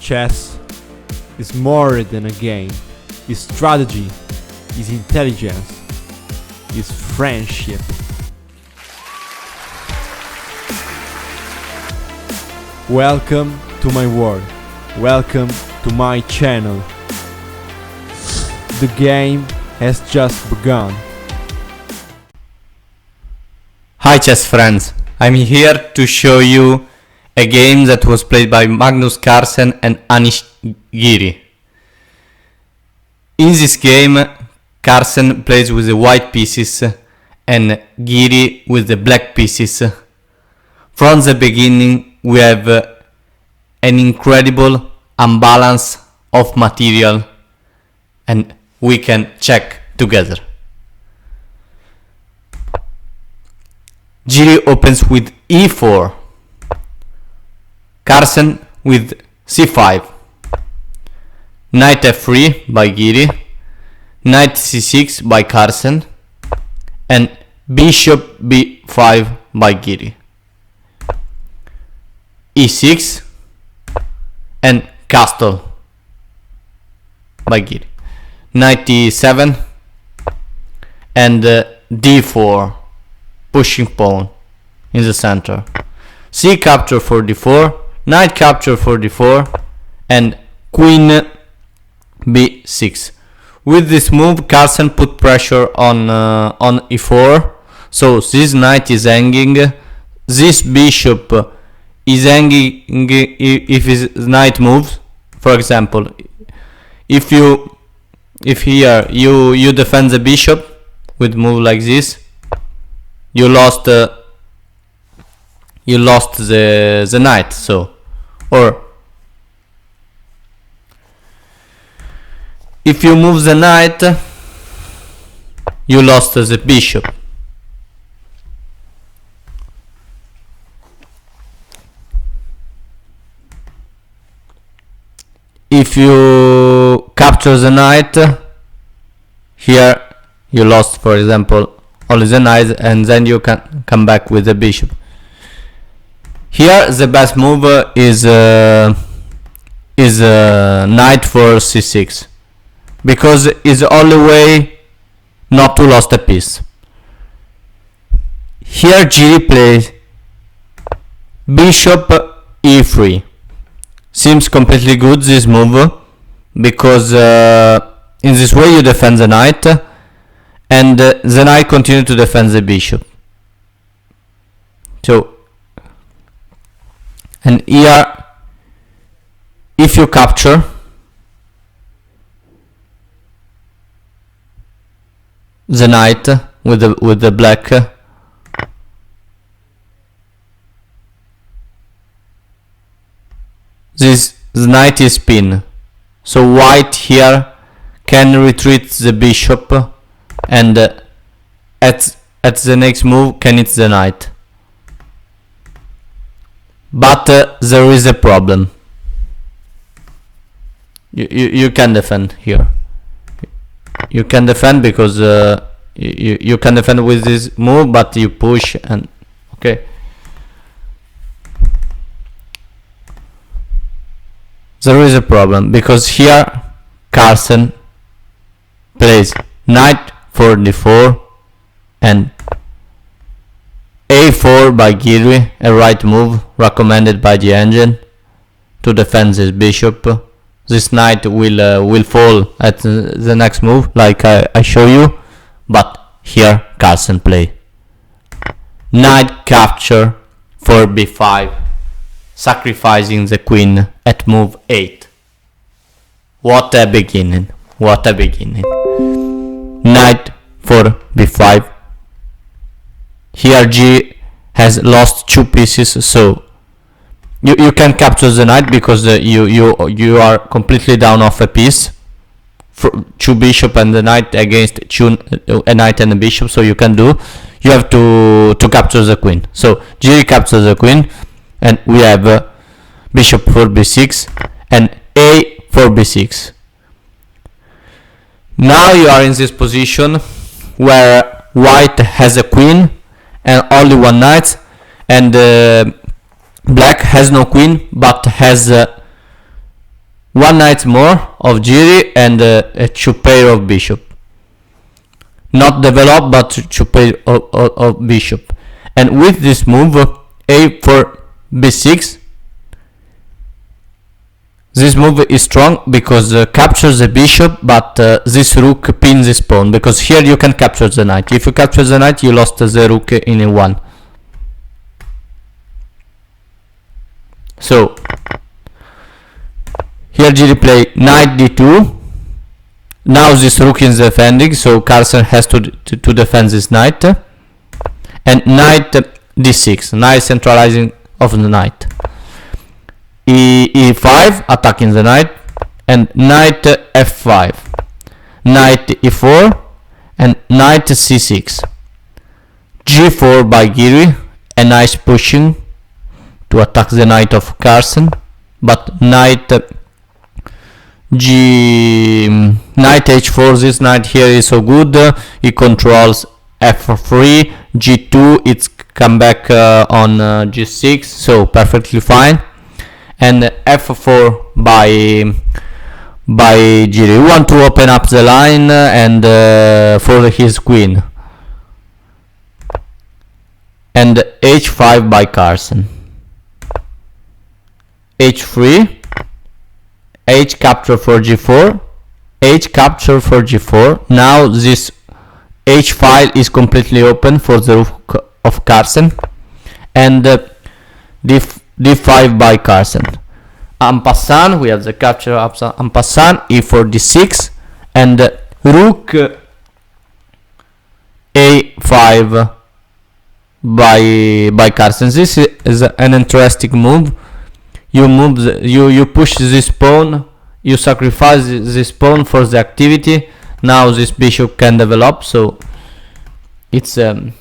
Chess is more than a game. It's strategy, it's intelligence, it's friendship. Welcome to my world. Welcome to my channel. The game has just begun. Hi chess friends, I'm here to show you a game that was played by Magnus Carlsen and Anish Giri. In this game, Carlsen plays with the white pieces and Giri with the black pieces. From the beginning we have an incredible imbalance of material and we can check together. Giri opens with e4, Carlsen with c5, knight f3 by Giri, knight c6 by Carlsen, and bishop b5 by Giri, e6 and castle by Giri, knight e7 and d4, pushing pawn in the center, c capture for d4, knight capture for d4 and queen b6. With this move Carlsen put pressure on e4, so this knight is hanging, this bishop is hanging if his knight moves. For example, if here you defend the bishop with move like this, you lost the knight. So, or if you move the knight, you lost the bishop. If you capture the knight, here you lost, for example, only the knight, and then you can come back with the bishop. Here the best move is knight for c6, because it's the only way not to lose a piece. Here Giri plays bishop e3. Seems completely good this move, because in this way you defend the knight and the knight continue to defend the bishop. So, and here if you capture, the knight with the black, this knight is pinned, so white here can retreat the bishop and at the next move can hit the knight. But there is a problem. You can defend here. You can defend because you can defend with this move, but you push and okay. There is a problem because here Carlsen plays knight for d4 and a4 by Giri, a right move recommended by the engine to defend this bishop. This knight will fall at the next move, like I show you, but here Carlsen play knight capture for b5, sacrificing the queen at move 8. What a beginning! What a beginning! Knight for b5. Here G has lost 2 pieces, so you can capture the knight because you are completely down off a piece. 2 bishop and the knight against a knight and a bishop, so you have to capture the queen. So G captures the queen, and we have bishop for b6 and a for b6. Now you are in this position where white has a queen and only one knight, and black has no queen but has one knight more of Giri and a two pair of bishop. Not develop, but two pair of bishop. And with this move, a for b6, this move is strong because captures the bishop, but this rook pins this pawn, because here you can capture the knight. If you capture the knight, you lost the rook in a 1. So here Giri play knight d2. Now this rook is defending, so Carlsen has to defend this knight. And knight d6, nice centralizing of the knight. e5, attacking the knight, and knight f5, knight e4, and knight c6. g4 by Giri, a nice pushing to attack the knight of Carlsen, but knight h4, this knight here is so good, he controls f3, g2, it's come back on g6, so perfectly fine. And f4 by Giri. We want to open up the line and for his queen. And h5 by Carlsen. h3, h capture for g4, h capture for g4. Now this h file is completely open for the rook of Carlsen. And d5 by Carlsen. En passant, we have the capture en passant, e4 d6, and rook a5 by Carlsen. This is an interesting move. You push this pawn, you sacrifice this pawn for the activity. Now this bishop can develop, so it's a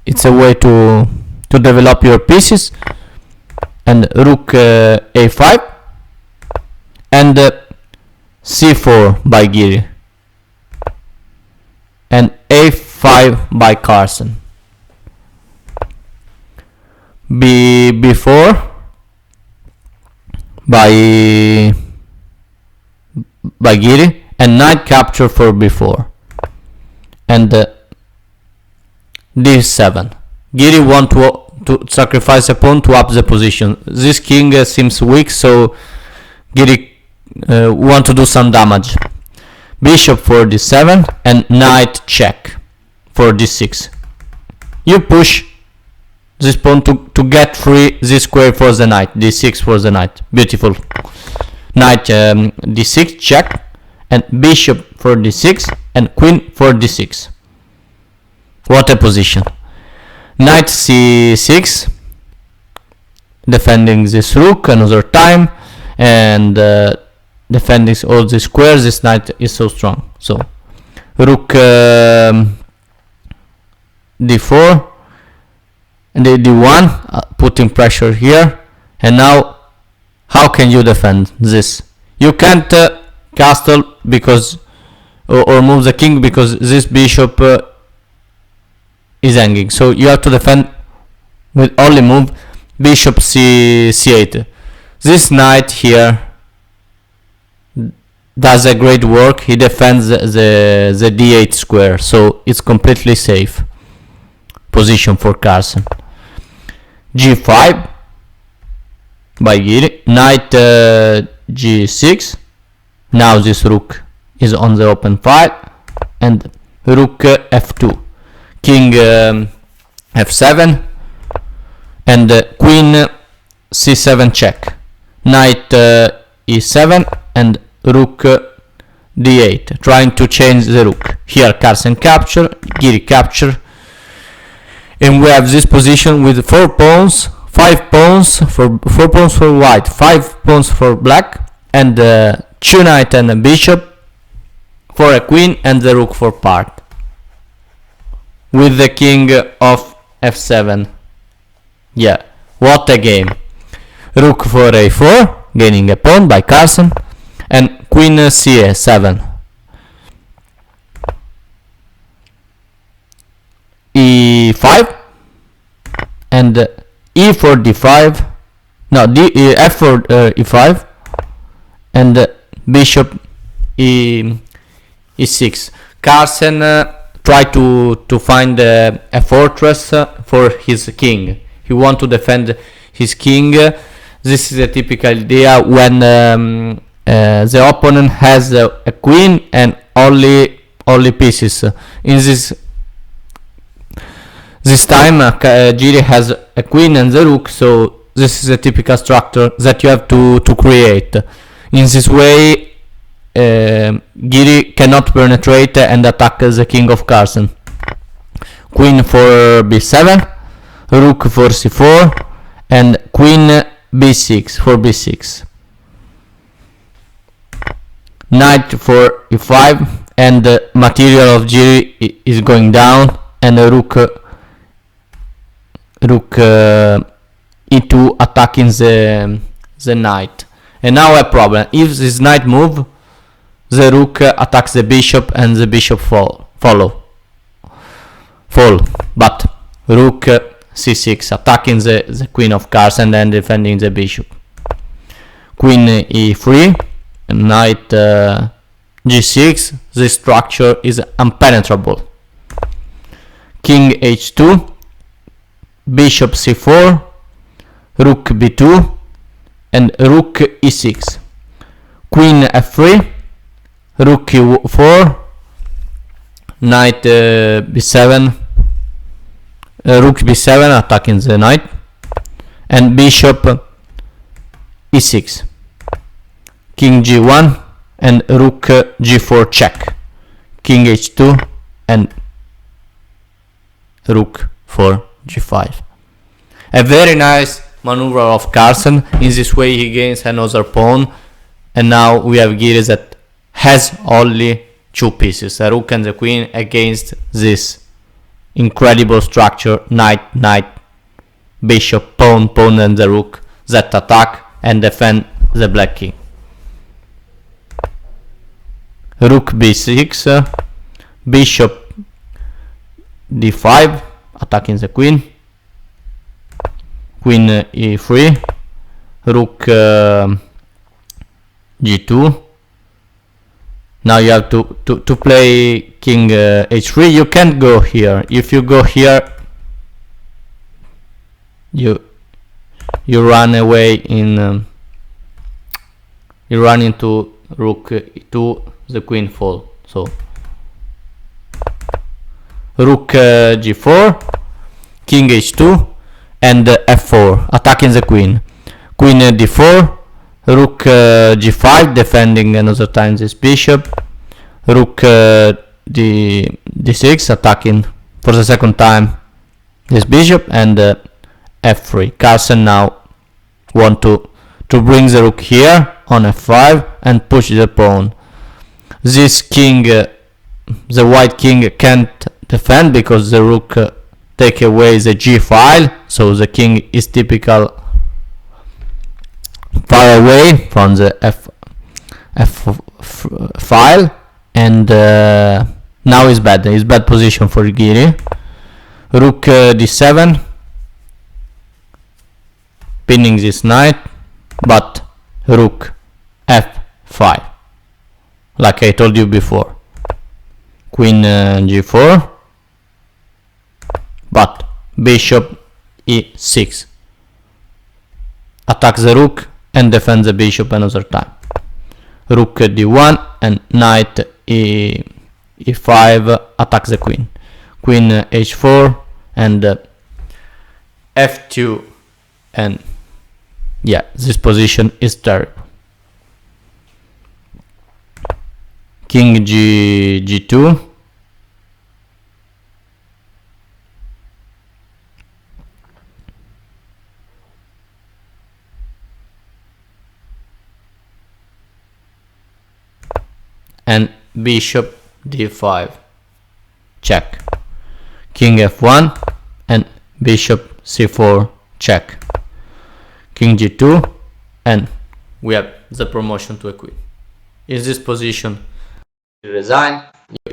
way to develop your pieces. And rook a5 and c4 by Giri and a5 by Carlsen. b4 by Giri and knight capture for b4 and d7. Giri want to sacrifice a pawn to up the position. This king seems weak, so Giri want to do some damage. Bishop for d7 and knight check for d6. You push this pawn to get free this square for the knight. d6 for the knight. Beautiful. Knight d6 check and bishop for d6 and queen for d6. What a position. Knight c6, defending this rook another time, and defending all the squares. This knight is so strong. So rook d4 and d1, putting pressure here. And now how can you defend this? You can't castle because or move the king, because this bishop is hanging, so you have to defend with only move bishop c8. This knight here does a great work. He defends the d8 square, so it's completely safe position for Carlsen. g5 by Giri, knight g6. Now this rook is on the open file, and rook f2. King f7 and queen c7 check. Knight e7 and rook d8, trying to change the rook. Here Carlsen capture, Giri capture, and we have this position with 4 pawns, 5 pawns for 4 pawns for white, 5 pawns for black, and 2 knight and a bishop for a queen, and the rook for part. With the king of f7. Yeah, what a game. Rook for a4, gaining a pawn by Carlsen, and queen c7. e5 and e4 d5. No, f4 e5 and bishop e6. Carlsen tried to find a fortress for his king. He want to defend his king. This is a typical idea when the opponent has a queen and only pieces. In this time Giri has a queen and the rook, so this is a typical structure that you have to create. In this way Giri cannot penetrate and attack the king of Carlsen. Queen for b7, rook for c4, and queen b6 for b6. Knight for e5, and the material of Giri is going down, and the rook e2 attacking the knight. And now a problem: if this knight move, the rook attacks the bishop and the bishop fall. But rook c6 attacking the queen of Carlsen and defending the bishop. Queen e3, knight g6. This structure is impenetrable. King h2, bishop c4, rook b2, and rook e6. Queen f3, rook e4, knight b7, rook b7 attacking the knight, and bishop e6. King g1 and rook g4 check. King h2 and rook for g5. A very nice maneuver of Carlsen. In this way he gains another pawn, and now we have Giri that has only two pieces, a rook and the queen, against this incredible structure: knight, knight, bishop, pawn, pawn, and the rook that attack and defend the black king. Rook b6, bishop d5 attacking the queen, queen e3, rook g2. Now you have to play king h3. You can't go here. If you go here, you run away in you run into rook e2, the queen fall. So rook g4, king h2, and f4 attacking the queen. Queen d4, rook g5 defending another time this bishop, rook d6 attacking for the second time this bishop, and f3. Carlsen now want to bring the rook here on f5 and push the pawn. This king, the white king, can't defend because the rook take away the g file, so the king is typical far away from the f file, and now is bad. It's bad position for Giri. Rook d7, pinning this knight, but rook f5, like I told you before. Queen g4, but bishop e6 attacks the rook and defends the bishop another time. Rook d1 and knight e5 attacks the queen. Queen h4 and f2, and yeah, this position is terrible. King g2, and bishop d5 check. King f1 and bishop c4 check. King g2, and we have the promotion to a queen. In this position you resign,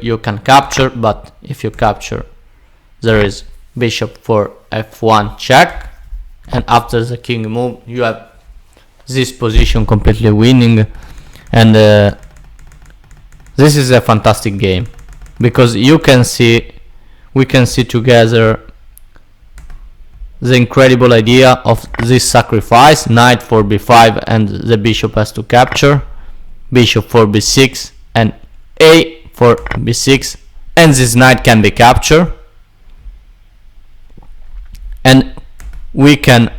you can capture, but if you capture there is bishop for f1 check, and after the king move you have this position completely winning. And this is a fantastic game, because we can see together the incredible idea of this sacrifice. Knight for b5 and the bishop has to capture, bishop for b6 and a for b6, and this knight can be captured, and we can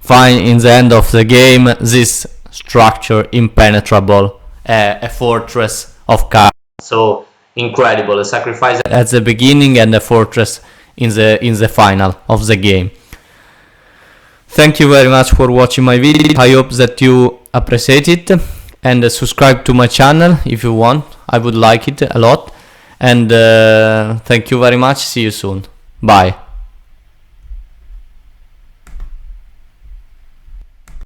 find in the end of the game this structure impenetrable, a fortress of cards. So incredible, a sacrifice at the beginning and a fortress in the final of the game. Thank you very much for watching my video. I hope that you appreciate it, and subscribe to my channel if you want. I would like it a lot. And thank you very much. See you soon. Bye.